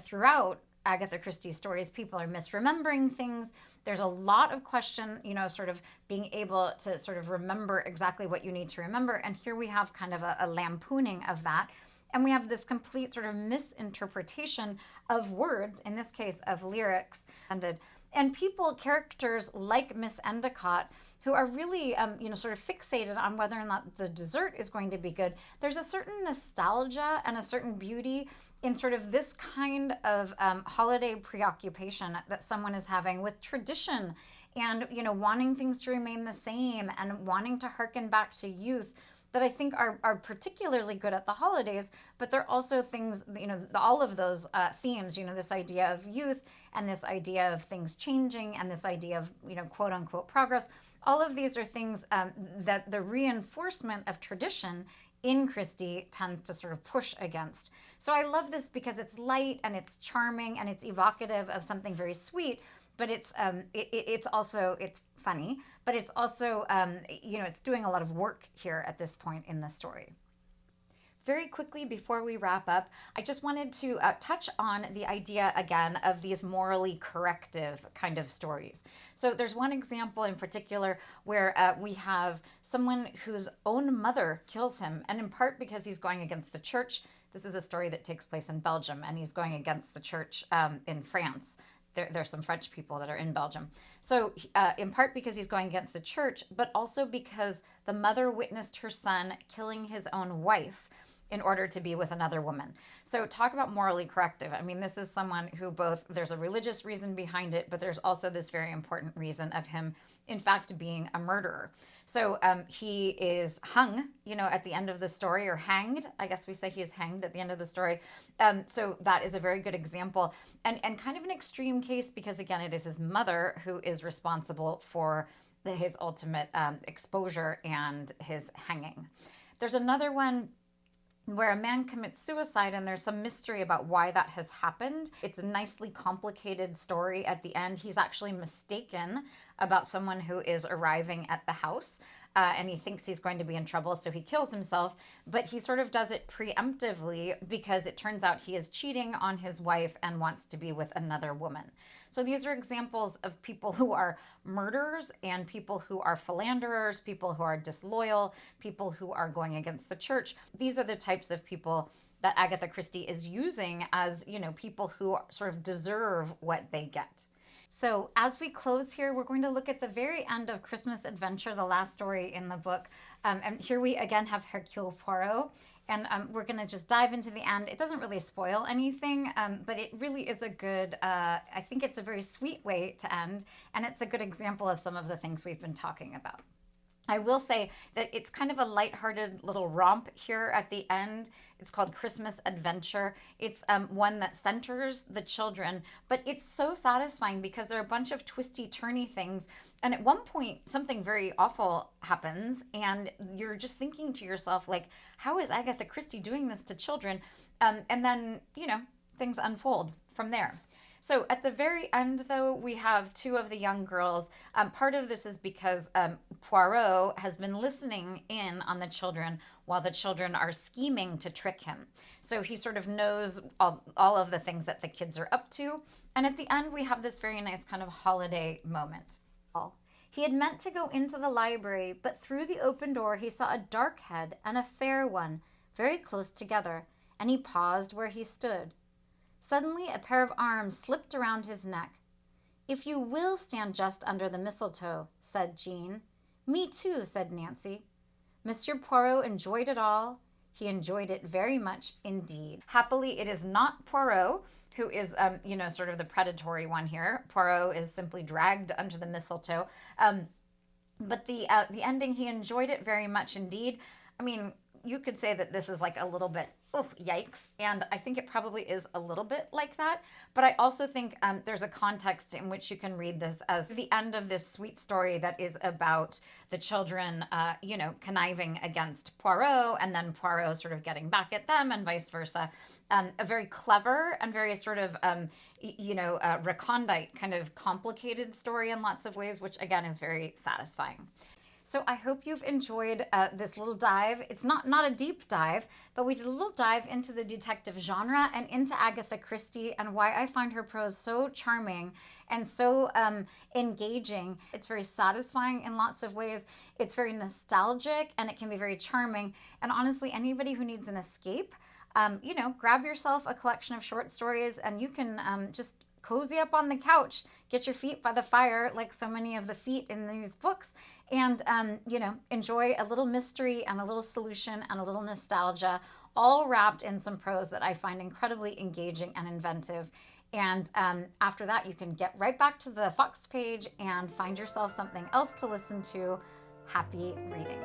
throughout Agatha Christie's stories, people are misremembering things. There's a lot of question, sort of being able to sort of remember exactly what you need to remember. And here we have kind of a lampooning of that. And we have this complete sort of misinterpretation of words, in this case of lyrics. And people, characters like Miss Endicott, who are really, sort of fixated on whether or not the dessert is going to be good. There's a certain nostalgia and a certain beauty in sort of this kind of holiday preoccupation that someone is having with tradition and, wanting things to remain the same and wanting to hearken back to youth that I think are particularly good at the holidays, but they're also things, all of those themes, this idea of youth and this idea of things changing and this idea of, quote unquote progress. All of these are things that the reinforcement of tradition in Christie tends to sort of push against. So I love this because it's light and it's charming and it's evocative of something very sweet, but it's also funny, but it's also, it's doing a lot of work here at this point in the story. Very quickly, before we wrap up, I just wanted to touch on the idea again of these morally corrective kind of stories. So there's one example in particular where we have someone whose own mother kills him, and in part because he's going against the church. This is a story that takes place in Belgium, and he's going against the church in France. There's some French people that are in Belgium. So in part because he's going against the church, but also because the mother witnessed her son killing his own wife in order to be with another woman. So talk about morally corrective. I mean, this is someone who there's a religious reason behind it, but there's also this very important reason of him, in fact, being a murderer. So he is hung, at the end of the story, or hanged. I guess we say he is hanged at the end of the story. So that is a very good example and kind of an extreme case because, again, it is his mother who is responsible for his ultimate exposure and his hanging. There's another one where a man commits suicide and there's some mystery about why that has happened. It's a nicely complicated story at the end. He's actually mistaken about someone who is arriving at the house and he thinks he's going to be in trouble, so he kills himself, but he sort of does it preemptively because it turns out he is cheating on his wife and wants to be with another woman. So these are examples of people who are murderers and people who are philanderers, people who are disloyal, people who are going against the church. These are the types of people that Agatha Christie is using as, people who sort of deserve what they get. So as we close here, we're going to look at the very end of Christmas Adventure, the last story in the book. And here we again have Hercule Poirot. And we're going to just dive into the end. It doesn't really spoil anything, but it really is a good, I think it's a very sweet way to end. And it's a good example of some of the things we've been talking about. I will say that it's kind of a lighthearted little romp here at the end. It's called Christmas Adventure. It's one that centers the children, but it's so satisfying because there are a bunch of twisty, turny things. And at one point, something very awful happens, and you're just thinking to yourself, like, how is Agatha Christie doing this to children? And then, things unfold from there. So at the very end, though, we have two of the young girls. Part of this is because Poirot has been listening in on the children while the children are scheming to trick him. So he sort of knows all of the things that the kids are up to. And at the end, we have this very nice kind of holiday moment. He had meant to go into the library, but through the open door he saw a dark head and a fair one very close together, and he paused where he stood. Suddenly, a pair of arms slipped around his neck. "If you will stand just under the mistletoe," said Jean. "Me too," said Nancy. Monsieur Poirot enjoyed it all. He enjoyed it very much indeed. Happily, it is not Poirot who is, sort of the predatory one here. Poirot is simply dragged under the mistletoe. But the ending, he enjoyed it very much indeed. I mean, you could say that this is like a little bit, yikes. And I think it probably is a little bit like that. But I also think there's a context in which you can read this as the end of this sweet story that is about the children, conniving against Poirot, and then Poirot sort of getting back at them and vice versa. A very clever and very sort of, recondite, kind of complicated story in lots of ways, which again is very satisfying. So I hope you've enjoyed this little dive. It's not a deep dive, but we did a little dive into the detective genre and into Agatha Christie and why I find her prose so charming and so engaging. It's very satisfying in lots of ways. It's very nostalgic and it can be very charming. And honestly, anybody who needs an escape, grab yourself a collection of short stories and you can just cozy up on the couch, get your feet by the fire like so many of the feet in these books, and enjoy a little mystery and a little solution and a little nostalgia, all wrapped in some prose that I find incredibly engaging and inventive. And after that, you can get right back to the Fox page and find yourself something else to listen to. Happy reading.